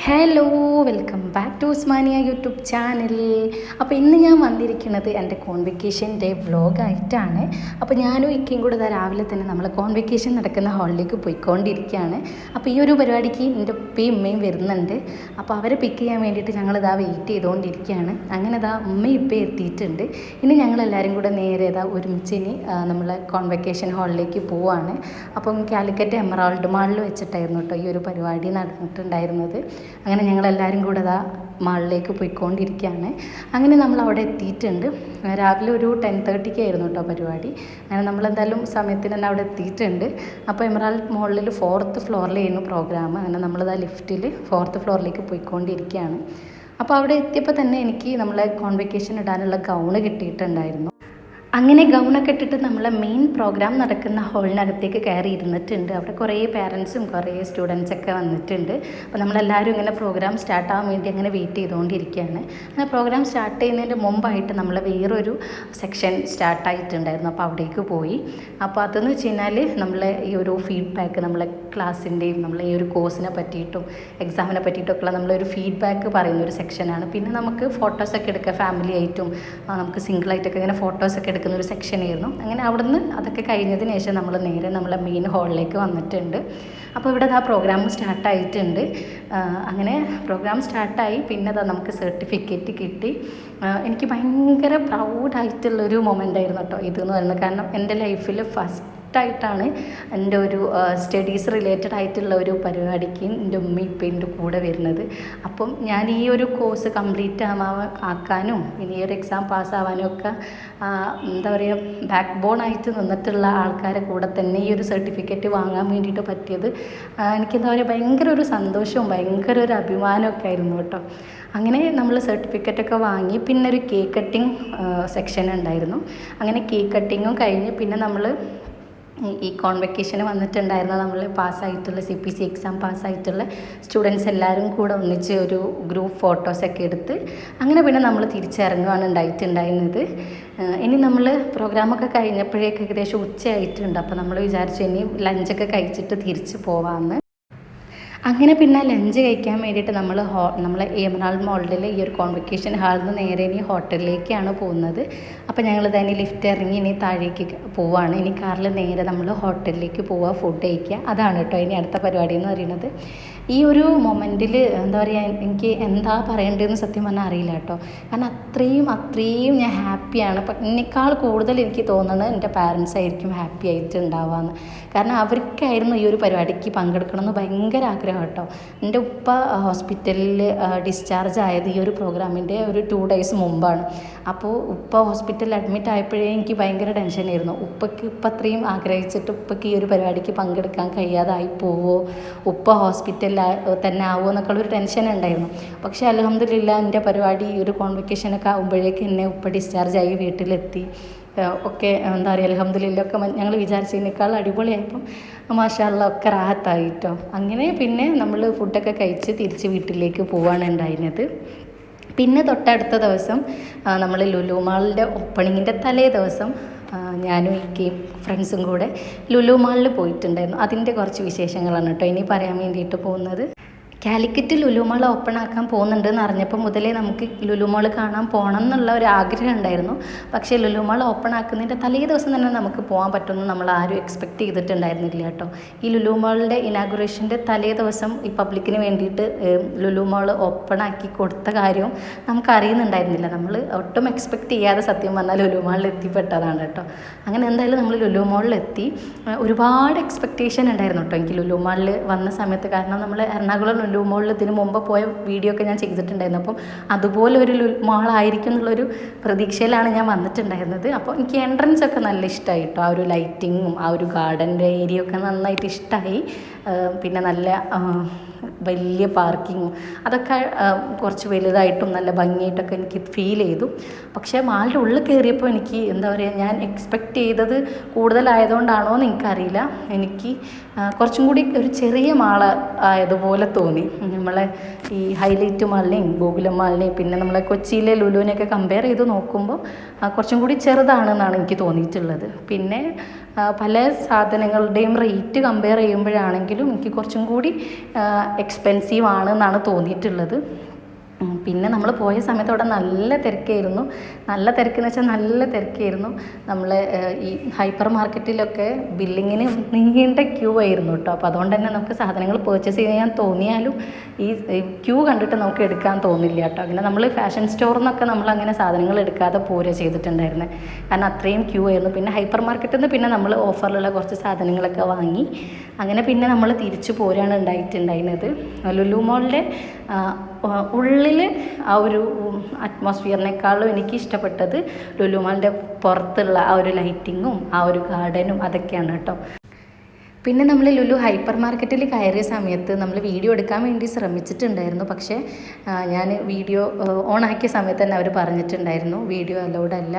Hello, welcome back to Usmania YouTube channel. അപ്പോൾ ഇന്ന് ഞാൻ വന്നിരിക്കുന്നത് എൻ്റെ കോൺവെക്കേഷൻ്റെ വ്ളോഗായിട്ടാണ്. അപ്പോൾ ഞാനും ഇക്കയും കൂടെ രാവിലെ തന്നെ നമ്മൾ കോൺവെക്കേഷൻ നടക്കുന്ന ഹാളിലേക്ക് പോയിക്കൊണ്ടിരിക്കുകയാണ്. അപ്പോൾ ഈ ഒരു പരിപാടിക്ക് എൻ്റെ ഉപ്പയും ഉമ്മയും വരുന്നുണ്ട്. അപ്പോൾ അവരെ പിക്ക് ചെയ്യാൻ വേണ്ടിയിട്ട് ഞങ്ങളിതാ വെയിറ്റ് ചെയ്തുകൊണ്ടിരിക്കുകയാണ്. അങ്ങനെ ഉമ്മയും ഇപ്പയും എത്തിയിട്ടുണ്ട്. ഇനി ഞങ്ങളെല്ലാവരും കൂടെ നേരെ ഒരുമിച്ച് ഇനി നമ്മളെ കോൺവെക്കേഷൻ ഹാളിലേക്ക് പോവുകയാണ്. അപ്പം കാലിക്കറ്റ് എമറാൾഡ് മാളിൽ വെച്ചിട്ടായിരുന്നു കേട്ടോ ഈ ഒരു പരിപാടി നടന്നിട്ടുണ്ടായിരുന്നത്. അങ്ങനെ ഞങ്ങളെല്ലാവരും കൂടെ മാളിലേക്ക് പോയിക്കൊണ്ടിരിക്കുകയാണ്. അങ്ങനെ നമ്മൾ അവിടെ എത്തിയിട്ടുണ്ട്. രാവിലെ ഒരു 10:30 ആയിരുന്നു കേട്ടോ പരിപാടി. അങ്ങനെ നമ്മളെന്തായാലും സമയത്തിന് തന്നെ അവിടെ എത്തിയിട്ടുണ്ട്. അപ്പോൾ എമറാൾഡ് മാളിൽ 4th ഫ്ലോറിലായിരുന്നു പ്രോഗ്രാം. അങ്ങനെ നമ്മളിതാ ലിഫ്റ്റിൽ 4th ഫ്ലോറിലേക്ക് പോയിക്കൊണ്ടിരിക്കുകയാണ്. അപ്പോൾ അവിടെ എത്തിയപ്പോൾ തന്നെ എനിക്ക് നമ്മളെ കോൺവെക്കേഷൻ ഇടാനുള്ള ഗൗണ് കിട്ടിയിട്ടുണ്ടായിരുന്നു. അങ്ങനെ ഗൗണൊക്കെ ഇട്ടിട്ട് നമ്മളെ മെയിൻ പ്രോഗ്രാം നടക്കുന്ന ഹാളിനകത്തേക്ക് കയറി ഇരുന്നിട്ടുണ്ട്. അവിടെ കുറേ പാരൻസും കുറേ സ്റ്റുഡൻസൊക്കെ വന്നിട്ടുണ്ട്. അപ്പോൾ നമ്മളെല്ലാവരും ഇങ്ങനെ പ്രോഗ്രാം സ്റ്റാർട്ടാകാൻ വേണ്ടി അങ്ങനെ വെയിറ്റ് ചെയ്തുകൊണ്ടിരിക്കുകയാണ്. അങ്ങനെ പ്രോഗ്രാം സ്റ്റാർട്ട് ചെയ്യുന്നതിൻ്റെ മുമ്പായിട്ട് നമ്മൾ വേറൊരു സെക്ഷൻ സ്റ്റാർട്ടായിട്ടുണ്ടായിരുന്നു. അപ്പോൾ അവിടേക്ക് പോയി. അപ്പോൾ അതെന്ന് വെച്ച് കഴിഞ്ഞാൽ നമ്മളെ ഈ ഒരു ഫീഡ്ബാക്ക്, നമ്മളെ ക്ലാസ്സിൻ്റെയും നമ്മളെ ഈ ഒരു കോഴ്സിനെ പറ്റിയിട്ടും എക്സാമിനെ പറ്റിയിട്ടൊക്കെയുള്ള നമ്മളൊരു ഫീഡ്ബാക്ക് പറയുന്ന ഒരു സെക്ഷനാണ്. പിന്നെ നമുക്ക് ഫോട്ടോസൊക്കെ എടുക്കുക, ഫാമിലി ആയിട്ടും നമുക്ക് സിംഗിളായിട്ടൊക്കെ ഇങ്ങനെ ഫോട്ടോസൊക്കെ എടുക്കുന്ന ഒരു സെക്ഷനായിരുന്നു. അങ്ങനെ അവിടുന്ന് അതൊക്കെ കഴിഞ്ഞതിന് ശേഷം നമ്മൾ നേരെ നമ്മളെ മെയിൻ ഹാളിലേക്ക് വന്നിട്ടുണ്ട്. അപ്പോൾ ഇവിടെ പ്രോഗ്രാം സ്റ്റാർട്ടായിട്ടുണ്ട്. അങ്ങനെ പ്രോഗ്രാം സ്റ്റാർട്ടായി. പിന്നെ നമുക്ക് സർട്ടിഫിക്കറ്റ് കിട്ടി. എനിക്ക് ഭയങ്കര പ്രൗഡായിട്ടുള്ളൊരു മൊമെൻ്റായിരുന്നു കേട്ടോ ഇതെന്ന് പറയുന്നത്. കാരണം എൻ്റെ ലൈഫിൽ ഫസ്റ്റായിട്ടാണ് എൻ്റെ ഒരു സ്റ്റഡീസ് റിലേറ്റഡ് ആയിട്ടുള്ള ഒരു പരിപാടിക്ക് എൻ്റെ ഉമ്മ ഇപ്പം എൻ്റെ കൂടെ വരുന്നത്. അപ്പം ഞാൻ ഈ ഒരു കോഴ്സ് കംപ്ലീറ്റ് ആക്കാനും ഇനി ഈ ഒരു എക്സാം പാസ്സാവാനും ഒക്കെ എന്താ പറയുക, ബാക്ക് ബോൺ ആയിട്ട് നിന്നിട്ടുള്ള ആൾക്കാരെ കൂടെ തന്നെ ഈ ഒരു സർട്ടിഫിക്കറ്റ് വാങ്ങാൻ വേണ്ടിയിട്ട് പറ്റിയത് എനിക്കെന്താ പറയുക, ഭയങ്കര ഒരു സന്തോഷവും ഭയങ്കര ഒരു അഭിമാനമൊക്കെ ആയിരുന്നു കേട്ടോ. അങ്ങനെ നമ്മൾ സർട്ടിഫിക്കറ്റൊക്കെ വാങ്ങി. പിന്നെ ഒരു കേക്ക് കട്ടിങ് സെക്ഷൻ ഉണ്ടായിരുന്നു. അങ്ങനെ കേക്ക് കട്ടിങ്ങും കഴിഞ്ഞ് പിന്നെ നമ്മൾ ഈ കോൺവെക്കേഷന് വന്നിട്ടുണ്ടായിരുന്ന നമ്മൾ പാസ്സായിട്ടുള്ള CPC എക്സാം പാസ്സായിട്ടുള്ള സ്റ്റുഡൻസ് എല്ലാവരും കൂടെ ഒന്നിച്ച് ഒരു ഗ്രൂപ്പ് ഫോട്ടോസൊക്കെ എടുത്ത് അങ്ങനെ പിന്നെ നമ്മൾ തിരിച്ചിറങ്ങുകയാണ് ഉണ്ടായിട്ടുണ്ടായിരുന്നത്. ഇനി നമ്മൾ പ്രോഗ്രാമൊക്കെ കഴിഞ്ഞപ്പോഴേക്ക് ഏകദേശം ഉച്ചയായിട്ടുണ്ട്. അപ്പോൾ നമ്മൾ വിചാരിച്ചു ഇനി ലഞ്ചൊക്കെ കഴിച്ചിട്ട് തിരിച്ച് പോവാമെന്ന്. അങ്ങനെ പിന്നെ ലഞ്ച് കഴിക്കാൻ വേണ്ടിയിട്ട് നമ്മളെ എമറാൾഡ് മാളിൽ ഈ ഒരു കോൺവെക്കേഷൻ ഹാളിൽ നിന്ന് നേരെ ഇനി ഹോട്ടലിലേക്കാണ് പോകുന്നത്. അപ്പോൾ ഞങ്ങൾ തന്നെ ലിഫ്റ്റ് ഇറങ്ങി ഇനി താഴേക്ക് പോവുകയാണ്. ഇനി കാറിൽ നേരെ നമ്മൾ ഹോട്ടലിലേക്ക് പോവുക, ഫുഡ് കഴിക്കുക. അതാണ് കേട്ടോ ഇനി അടുത്ത പരിപാടി എന്ന് പറയുന്നത്. ഈ ഒരു മൊമെൻറ്റിൽ എന്താ പറയുക, എനിക്ക് എന്താ പറയേണ്ടതെന്ന് സത്യം പറഞ്ഞാൽ അറിയില്ല കേട്ടോ. കാരണം അത്രയും ഞാൻ ഹാപ്പിയാണ്. അപ്പം എന്നെക്കാൾ കൂടുതൽ എനിക്ക് തോന്നുന്നത് എൻ്റെ പാരൻസ് ആയിരിക്കും ഹാപ്പി ആയിട്ട് ഉണ്ടാവാമെന്ന്. കാരണം അവർക്കായിരുന്നു ഈ ഒരു പരിപാടിക്ക് പങ്കെടുക്കണമെന്ന് ഭയങ്കര ആഗ്രഹം കേട്ടോ. എൻ്റെ ഉപ്പ ഹോസ്പിറ്റലിൽ ഡിസ്ചാർജ് ആയത് ഈ ഒരു പ്രോഗ്രാമിൻ്റെ ഒരു 2 days മുമ്പാണ്. അപ്പോൾ ഉപ്പ ഹോസ്പിറ്റലിൽ അഡ്മിറ്റ് ആയപ്പോഴേ എനിക്ക് ഭയങ്കര ടെൻഷനായിരുന്നു. ഉപ്പ അത്രയും ആഗ്രഹിച്ചിട്ട് ഉപ്പയ്ക്ക് ഈ ഒരു പരിപാടിക്ക് പങ്കെടുക്കാൻ കഴിയാതായി പോവോ, ഉപ്പ ഹോസ്പിറ്റലിൽ തന്നെ ആവുമോ എന്നൊക്കെയുള്ളൊരു ടെൻഷൻ ഉണ്ടായിരുന്നു. പക്ഷേ അൽഹംദുലില്ലാ എൻ്റെ പരിപാടി ഈ ഒരു കോൺവെക്കേഷനൊക്കെ ആകുമ്പോഴേക്ക് എന്നെ ഉപ്പ ഡിസ്ചാർജായി വീട്ടിലെത്തി. ഒക്കെ എന്താ പറയുക, അൽഹംദുലില്ലാ ഒക്കെ ഞങ്ങൾ വിചാരിച്ചതിനേക്കാൾ അടിപൊളിയായപ്പം മാഷാ അല്ലാ ഒക്കെ റാഹത്തായിട്ടോ. അങ്ങനെ പിന്നെ നമ്മൾ ഫുഡൊക്കെ കഴിച്ച് തിരിച്ച് വീട്ടിലേക്ക് പോവാണ് ഉണ്ടായിരുന്നത്. പിന്നെ തൊട്ടടുത്ത ദിവസം നമ്മൾ ലുലു മാളിൻ്റെ ഓപ്പണിങ്ങിൻ്റെ തലേ ദിവസം ഞാനും ഇക്കയും ഫ്രണ്ട്സും കൂടെ ലുലു മാളിൽ പോയിട്ടുണ്ടായിരുന്നു. അതിൻ്റെ കുറച്ച് വിശേഷങ്ങളാണ് കേട്ടോ ഇനി പറയാൻ വേണ്ടിയിട്ട് പോകുന്നത്. കാലിക്കറ്റ് ലുലു മാൾ ഓപ്പൺ ആക്കാൻ പോകുന്നുണ്ടെന്ന് അറിഞ്ഞപ്പോൾ മുതലേ നമുക്ക് ലുലു മാൾ കാണാൻ പോകണം എന്നുള്ള ഒരു ആഗ്രഹം ഉണ്ടായിരുന്നു. പക്ഷേ ലുലു മാൾ ഓപ്പൺ ആക്കുന്നതിൻ്റെ തലേ ദിവസം തന്നെ നമുക്ക് പോകാൻ പറ്റുമെന്ന് നമ്മൾ ആരും എക്സ്പെക്റ്റ് ചെയ്തിട്ടുണ്ടായിരുന്നില്ല കേട്ടോ. ഈ ലുലു മാളിൻ്റെ ഇനാഗുറേഷൻ്റെ തലേ ദിവസം ഈ പബ്ലിക്കിന് വേണ്ടിയിട്ട് ലുലു മാൾ ഓപ്പൺ ആക്കി കൊടുത്ത കാര്യവും നമുക്ക് അറിയുന്നുണ്ടായിരുന്നില്ല. നമ്മൾ ഒട്ടും എക്സ്പെക്റ്റ് ചെയ്യാതെ സത്യം പറഞ്ഞാൽ ലുലു മാളിൽ എത്തിപ്പെട്ടതാണ് കേട്ടോ. അങ്ങനെ എന്തായാലും നമ്മൾ ലുലു മാളിലെത്തി. ഒരുപാട് എക്സ്പെക്റ്റേഷൻ ഉണ്ടായിരുന്നു കേട്ടോ എനിക്ക് ലുലു മാളിൽ വന്ന സമയത്ത്. കാരണം നമ്മൾ എറണാകുളം ലുലു മാളിൽ ഇതിന് മുമ്പ് പോയ വീഡിയോ ഒക്കെ ഞാൻ ചെയ്തിട്ടുണ്ടായിരുന്നു. അപ്പം അതുപോലെ ഒരു മാളായിരിക്കും എന്നുള്ളൊരു പ്രതീക്ഷയിലാണ് ഞാൻ വന്നിട്ടുണ്ടായിരുന്നത്. അപ്പോൾ എനിക്ക് എൻട്രൻസ് ഒക്കെ നല്ല ഇഷ്ടമായി കേട്ടോ. ആ ഒരു ലൈറ്റിങ്ങും ആ ഒരു ഗാർഡൻ്റെ ഏരിയ ഒക്കെ നന്നായിട്ട് ഇഷ്ടമായി. പിന്നെ നല്ല വലിയ പാർക്കിങ്ങും അതൊക്കെ കുറച്ച് വലുതായിട്ടും നല്ല ഭംഗിയായിട്ടൊക്കെ എനിക്ക് ഫീൽ ചെയ്തു. പക്ഷേ മാളിൻ്റെ ഉള്ളിൽ കയറിയപ്പോൾ എനിക്ക് എന്താ പറയുക, ഞാൻ എക്സ്പെക്റ്റ് ചെയ്തത് കൂടുതലായതുകൊണ്ടാണോ എന്ന് എനിക്കറിയില്ല, എനിക്ക് കുറച്ചും കൂടി ഒരു ചെറിയ മാൾ ആയതുപോലെ തോന്നി. മാളിൽ, നമ്മളെ ഈ ഹൈലൈറ്റ് മാളിനെയും ഗോകുലം മാളിനെയും പിന്നെ നമ്മളെ കൊച്ചിയിലെ ലുലുവിനെയൊക്കെ കമ്പയർ ചെയ്ത് നോക്കുമ്പോൾ കുറച്ചും കൂടി ചെറുതാണെന്നാണ് എനിക്ക് തോന്നിയിട്ടുള്ളത്. പിന്നെ പല സാധനങ്ങളുടെയും റേറ്റ് കമ്പയർ ചെയ്യുമ്പോഴാണെങ്കിലും എനിക്ക് കുറച്ചും കൂടി എക്സ്പെൻസീവ് ആണെന്നാണ് തോന്നിയിട്ടുള്ളത്. പിന്നെ നമ്മൾ പോയ സമയത്ത് അവിടെ നല്ല തിരക്കായിരുന്നു. നല്ല തിരക്കെന്ന് വെച്ചാൽ നല്ല തിരക്കായിരുന്നു. നമ്മൾ ഈ ഹൈപ്പർ മാർക്കറ്റിലൊക്കെ ബില്ലിങ്ങിന് നീണ്ട ക്യൂ ആയിരുന്നു കേട്ടോ. അപ്പോൾ അതുകൊണ്ട് തന്നെ നമുക്ക് സാധനങ്ങൾ പർച്ചേസ് ചെയ്യാൻ തോന്നിയാലും ഈ ക്യൂ കണ്ടിട്ട് നമുക്ക് എടുക്കാൻ തോന്നില്ല കേട്ടോ. അങ്ങനെ നമ്മൾ ഫാഷൻ സ്റ്റോറിൽ നിന്നൊക്കെ നമ്മളങ്ങനെ സാധനങ്ങൾ എടുക്കാതെ പോരുക ചെയ്തിട്ടുണ്ടായിരുന്നത്. കാരണം അത്രയും ക്യൂ ആയിരുന്നു. പിന്നെ ഹൈപ്പർ മാർക്കറ്റിൽ നിന്ന് പിന്നെ നമ്മൾ ഓഫറിലുള്ള കുറച്ച് സാധനങ്ങളൊക്കെ വാങ്ങി അങ്ങനെ പിന്നെ നമ്മൾ തിരിച്ചു പോരാണ് ഉണ്ടായിട്ടുണ്ടായിരുന്നത്. ലുലു മോളിൻ്റെ ഉള്ളിൽ ആ ഒരു അറ്റ്മോസ്ഫിയറിനേക്കാളും എനിക്ക് ഇഷ്ടപ്പെട്ടത് ലുലു മാളിൻ്റെ പുറത്തുള്ള ആ ഒരു ലൈറ്റിങ്ങും ആ ഒരു ഗാർഡനും അതൊക്കെയാണ് കേട്ടോ. പിന്നെ നമ്മൾ ലുലു ഹൈപ്പർ മാർക്കറ്റിൽ കയറിയ സമയത്ത് നമ്മൾ വീഡിയോ എടുക്കാൻ വേണ്ടി ശ്രമിച്ചിട്ടുണ്ടായിരുന്നു. പക്ഷേ ഞാൻ വീഡിയോ ഓണാക്കിയ സമയത്ത് തന്നെ അവർ പറഞ്ഞിട്ടുണ്ടായിരുന്നു വീഡിയോ അലൗഡ് അല്ല,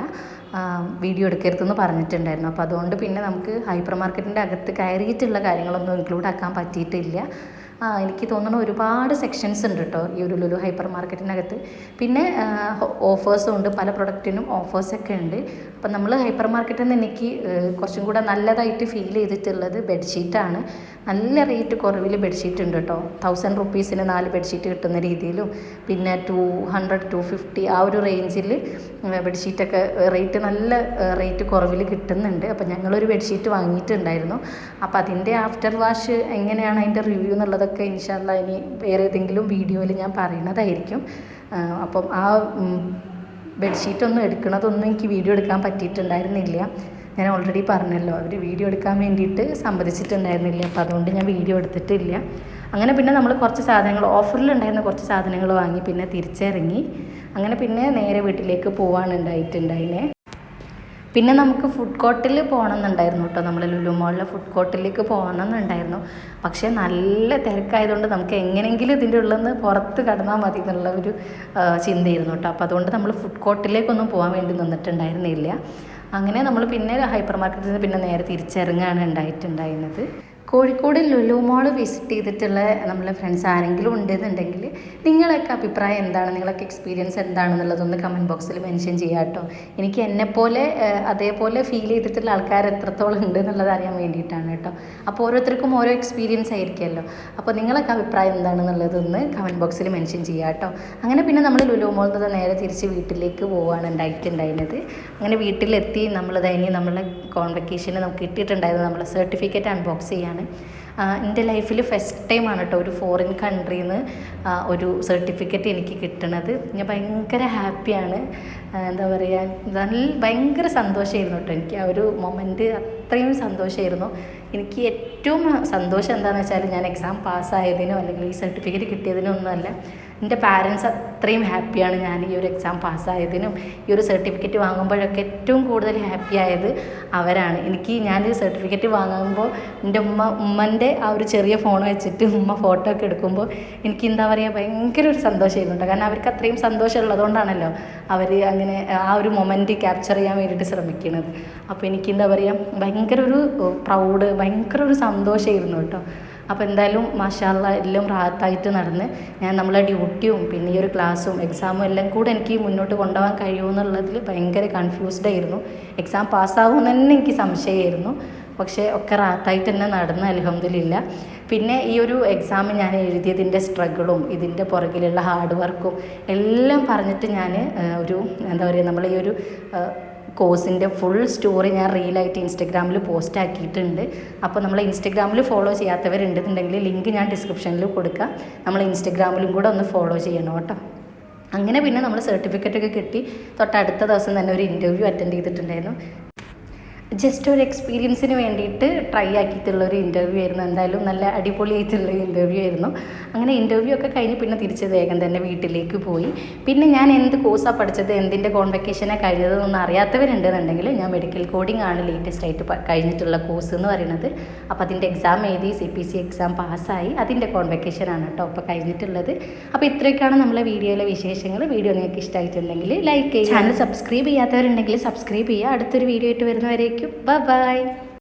വീഡിയോ എടുക്കരുതെന്ന് പറഞ്ഞിട്ടുണ്ടായിരുന്നു. അപ്പോൾ അതുകൊണ്ട് പിന്നെ നമുക്ക് ഹൈപ്പർ മാർക്കറ്റിൻ്റെ അകത്ത് കയറിയിട്ടുള്ള കാര്യങ്ങളൊന്നും ഇൻക്ലൂഡ് ആക്കാൻ പറ്റിയിട്ടില്ല. എനിക്ക് തോന്നുന്നു ഒരുപാട് സെക്ഷൻസ് ഉണ്ട് കേട്ടോ ഈ ഒരു ലുലു ഹൈപ്പർ മാർക്കറ്റിനകത്ത്. പിന്നെ ഓഫേഴ്സും ഉണ്ട്, പല പ്രൊഡക്റ്റിനും ഓഫേഴ്സൊക്കെ ഉണ്ട്. അപ്പം നമ്മൾ ഹൈപ്പർ മാർക്കറ്റിൽ നിന്ന് എനിക്ക് കുറച്ചും കൂടെ നല്ലതായിട്ട് ഫീൽ ചെയ്തിട്ടുള്ളത് ബെഡ്ഷീറ്റാണ്. നല്ല റേറ്റ് കുറവിൽ ബെഡ്ഷീറ്റ് ഉണ്ട് കേട്ടോ. 1000 റുപ്പീസിന് 4 ബെഡ്ഷീറ്റ് കിട്ടുന്ന രീതിയിലും പിന്നെ 200 250 ആ ഒരു റേഞ്ചിൽ ബെഡ്ഷീറ്റൊക്കെ റേറ്റ് നല്ല റേറ്റ് കുറവിൽ കിട്ടുന്നുണ്ട്. അപ്പം ഞങ്ങളൊരു ബെഡ്ഷീറ്റ് വാങ്ങിയിട്ടുണ്ടായിരുന്നു. അപ്പം അതിൻ്റെ ആഫ്റ്റർ വാഷ് എങ്ങനെയാണ് അതിൻ്റെ റിവ്യൂ എന്നുള്ളതൊക്കെ ഇൻഷാ അല്ലാ ഇനി വേറെ ഏതെങ്കിലും വീഡിയോയിൽ ഞാൻ പറയുന്നതായിരിക്കും. അപ്പം ആ ബെഡ്ഷീറ്റൊന്നും എടുക്കണതൊന്നും എനിക്ക് വീഡിയോ എടുക്കാൻ പറ്റിയിട്ടുണ്ടായിരുന്നില്ല. ഞാൻ ഓൾറെഡി പറഞ്ഞല്ലോ, അവർ വീഡിയോ എടുക്കാൻ വേണ്ടിയിട്ട് സമ്മതിച്ചിട്ടുണ്ടായിരുന്നില്ല. അപ്പോൾ അതുകൊണ്ട് ഞാൻ വീഡിയോ എടുത്തിട്ടില്ല. അങ്ങനെ പിന്നെ നമ്മൾ കുറച്ച് സാധനങ്ങൾ ഓഫറിലുണ്ടായിരുന്ന കുറച്ച് സാധനങ്ങൾ വാങ്ങി പിന്നെ തിരിച്ചിറങ്ങി. അങ്ങനെ പിന്നെ നേരെ വീട്ടിലേക്ക് പോകാനുണ്ടായിട്ടുണ്ടായിനെ. പിന്നെ നമുക്ക് ഫുഡ് കോർട്ടിൽ പോകണമെന്നുണ്ടായിരുന്നു കേട്ടോ. നമ്മൾ ലുലു മോളിലെ ഫുഡ് കോർട്ടിലേക്ക് പോകണമെന്നുണ്ടായിരുന്നു. പക്ഷേ നല്ല തിരക്കായതുകൊണ്ട് നമുക്ക് എങ്ങനെയെങ്കിലും ഇതിൻ്റെ ഉള്ളിൽ നിന്ന് പുറത്ത് കടന്നാൽ മതി എന്നുള്ള ഒരു ചിന്തയായിരുന്നു കേട്ടോ. അപ്പോൾ അതുകൊണ്ട് നമ്മൾ ഫുഡ് കോർട്ടിലേക്കൊന്നും പോകാൻ വേണ്ടി നിന്നിട്ടുണ്ടായിരുന്നില്ല. അങ്ങനെ നമ്മൾ പിന്നെ ഹൈപ്പർ മാർക്കറ്റിൽ നിന്ന് പിന്നെ നേരെ തിരിച്ചിറങ്ങുകയാണ് ഉണ്ടായിട്ടുണ്ടായിരുന്നത്. കോഴിക്കോട് ലുലു മോൾ വിസിറ്റ് ചെയ്തിട്ടുള്ള നമ്മളെ ഫ്രണ്ട്സ് ആരെങ്കിലും ഉണ്ടെന്നുണ്ടെങ്കിൽ നിങ്ങളൊക്കെ അഭിപ്രായം എന്താണ്, നിങ്ങളൊക്കെ എക്സ്പീരിയൻസ് എന്താണെന്നുള്ളതൊന്ന് കമൻറ്റ് ബോക്സിൽ മെൻഷൻ ചെയ്യാം കേട്ടോ. എനിക്ക് എന്നെപ്പോലെ അതേപോലെ ഫീൽ ചെയ്തിട്ടുള്ള ആൾക്കാർ എത്രത്തോളം ഉണ്ട് എന്നുള്ളത് അറിയാൻ വേണ്ടിയിട്ടാണ് കേട്ടോ. അപ്പോൾ ഓരോരുത്തർക്കും ഓരോ എക്സ്പീരിയൻസ് ആയിരിക്കുമല്ലോ. അപ്പോൾ നിങ്ങളൊക്കെ അഭിപ്രായം എന്താണെന്നുള്ളതൊന്ന് കമൻറ്റ് ബോക്സിൽ മെൻഷൻ ചെയ്യാം കേട്ടോ. അങ്ങനെ പിന്നെ നമ്മൾ ലുലു മോളിൽ നിന്ന് നേരെ തിരിച്ച് വീട്ടിലേക്ക് പോവുകയാണ് ഉണ്ടായിട്ടുണ്ടായിരുന്നത്. അങ്ങനെ വീട്ടിലെത്തി നമ്മളിതതിന് നമ്മളെ കോൺവെക്കേഷന് നമുക്ക് കിട്ടിയിട്ടുണ്ടായിരുന്നു നമ്മളെ സർട്ടിഫിക്കറ്റ് അൺബോക്സ് ചെയ്യാണ്. എൻ്റെ ലൈഫിൽ ഫസ്റ്റ് ടൈമാണ് കേട്ടോ ഒരു ഫോറിൻ കൺട്രിയിൽ നിന്ന് ഒരു സർട്ടിഫിക്കറ്റ് എനിക്ക് കിട്ടണത്. ഞാൻ ഭയങ്കര ഹാപ്പിയാണ്. എന്താ പറയുക, ഭയങ്കര സന്തോഷമായിരുന്നു കേട്ടോ എനിക്ക് ആ ഒരു മൊമെൻറ്റ്. അത്രയും സന്തോഷമായിരുന്നു. എനിക്ക് ഏറ്റവും സന്തോഷം എന്താണെന്ന് വെച്ചാൽ ഞാൻ എക്സാം പാസ്സായതിനോ അല്ലെങ്കിൽ ഈ സർട്ടിഫിക്കറ്റ് കിട്ടിയതിനോ ഒന്നുമല്ല, എൻ്റെ പാരൻസ് അത്രയും ഹാപ്പിയാണ് ഞാൻ ഈ ഒരു എക്സാം പാസ്സായതിനും ഈ ഒരു സർട്ടിഫിക്കറ്റ് വാങ്ങുമ്പോഴൊക്കെ ഏറ്റവും കൂടുതൽ ഹാപ്പി ആയത് അവരാണ്. ഞാൻ സർട്ടിഫിക്കറ്റ് വാങ്ങുമ്പോൾ എൻ്റെ ഉമ്മൻ്റെ ആ ഒരു ചെറിയ ഫോൺ വെച്ചിട്ട് ഉമ്മ ഫോട്ടോ ഒക്കെ എടുക്കുമ്പോൾ എനിക്ക് എന്താ പറയുക ഭയങ്കര ഒരു സന്തോഷമായിരുന്നു. കാരണം അവർക്ക് അത്രയും സന്തോഷമുള്ളതുകൊണ്ടാണല്ലോ അവർ അങ്ങനെ ആ ഒരു മൊമെൻറ്റ് ക്യാപ്ചർ ചെയ്യാൻ വേണ്ടിയിട്ട് ശ്രമിക്കുന്നത്. അപ്പോൾ എനിക്ക് എന്താ പറയുക ഭയങ്കര ഒരു പ്രൗഡ്, ഭയങ്കര ഒരു സന്തോഷമായിരുന്നു കേട്ടോ. അപ്പോൾ എന്തായാലും മാഷാ അല്ലാ എല്ലാം റാഹത്തായിട്ട് നടന്ന് ഞാൻ നമ്മളെ ഡ്യൂട്ടിയും പിന്നെ ഈ ഒരു ക്ലാസ്സും എക്സാമും എല്ലാം കൂടെ എനിക്ക് മുന്നോട്ട് കൊണ്ടുപോകാൻ കഴിയുമെന്നുള്ളതിൽ ഭയങ്കര കൺഫ്യൂസ്ഡ് ആയിരുന്നു. എക്സാം പാസ്സാവുമെന്ന് തന്നെ എനിക്ക് സംശയമായിരുന്നു. പക്ഷേ ഒക്കെ റാഹത്തായിട്ട് തന്നെ നടന്ന് അൽഹംദുലില്ലാ. പിന്നെ ഈ ഒരു എക്സാം ഞാൻ എഴുതിയതിൻ്റെ സ്ട്രഗിളും ഇതിൻ്റെ പുറകിലുള്ള ഹാർഡ് വർക്കും എല്ലാം പറഞ്ഞിട്ട് ഞാൻ ഒരു എന്താ പറയുക നമ്മൾ ഈ ഒരു കോഴ്സിൻ്റെ ഫുൾ സ്റ്റോറി ഞാൻ റീലായിട്ട് ഇൻസ്റ്റഗ്രാമിൽ പോസ്റ്റ് ആക്കിയിട്ടുണ്ട്. അപ്പോൾ നമ്മൾ ഇൻസ്റ്റഗ്രാമിൽ ഫോളോ ചെയ്യാത്തവരുണ്ടെന്നുണ്ടെങ്കിൽ ലിങ്ക് ഞാൻ ഡിസ്ക്രിപ്ഷനിൽ കൊടുക്കാം. നമ്മൾ ഇൻസ്റ്റഗ്രാമിലും കൂടെ ഒന്ന് ഫോളോ ചെയ്യണം കേട്ടോ. അങ്ങനെ പിന്നെ നമ്മൾ സർട്ടിഫിക്കറ്റൊക്കെ കിട്ടി തൊട്ടടുത്ത ദിവസം തന്നെ ഒരു ഇൻ്റർവ്യൂ അറ്റൻഡ് ചെയ്തിട്ടുണ്ടായിരുന്നു. ജസ്റ്റ് ഒരു എക്സ്പീരിയൻസിന് വേണ്ടിയിട്ട് ട്രൈ ആക്കിയിട്ടുള്ളൊരു ഇൻ്റർവ്യൂ ആയിരുന്നു. എന്തായാലും നല്ല അടിപൊളിയായിട്ടുള്ള ഇൻ്റർവ്യൂ ആയിരുന്നു. അങ്ങനെ ഇൻ്റർവ്യൂ ഒക്കെ കഴിഞ്ഞ് പിന്നെ തിരിച്ച് വേഗം തന്നെ വീട്ടിലേക്ക് പോയി. പിന്നെ ഞാൻ എന്ത് കോഴ്സാണ് പഠിച്ചത്, എന്തിൻ്റെ കോൺവെക്കേഷനാണ് കഴിഞ്ഞതെന്നൊന്നും അറിയാത്തവരുണ്ടെന്നുണ്ടെങ്കിൽ ഞാൻ മെഡിക്കൽ കോഡിംഗ് ആണ് ലേറ്റസ്റ്റ് ആയിട്ട് കഴിഞ്ഞിട്ടുള്ള കോഴ്സ് എന്ന് പറയുന്നത്. അപ്പോൾ അതിൻ്റെ എക്സാം എഴുതി CPC എക്സാം പാസ്സായി, അതിൻ്റെ കോൺവെക്കേഷനാണ് കേട്ടോ അപ്പോൾ കഴിഞ്ഞിട്ടുള്ളത്. അപ്പോൾ ഇത്രയൊക്കെയാണ് നമ്മളെ വീഡിയോയിലെ വിശേഷങ്ങൾ. വീഡിയോ നിങ്ങൾക്ക് ഇഷ്ടമായിട്ടുണ്ടെങ്കിൽ ലൈക്ക് ചെയ്യുക, ചാനൽ സബ്സ്ക്രൈബ് ചെയ്യാത്തവരുണ്ടെങ്കിൽ സബ്സ്ക്രൈബ് ചെയ്യുക. അടുത്തൊരു വീഡിയോ ആയിട്ട് വരുന്നവരേക്കും bye bye.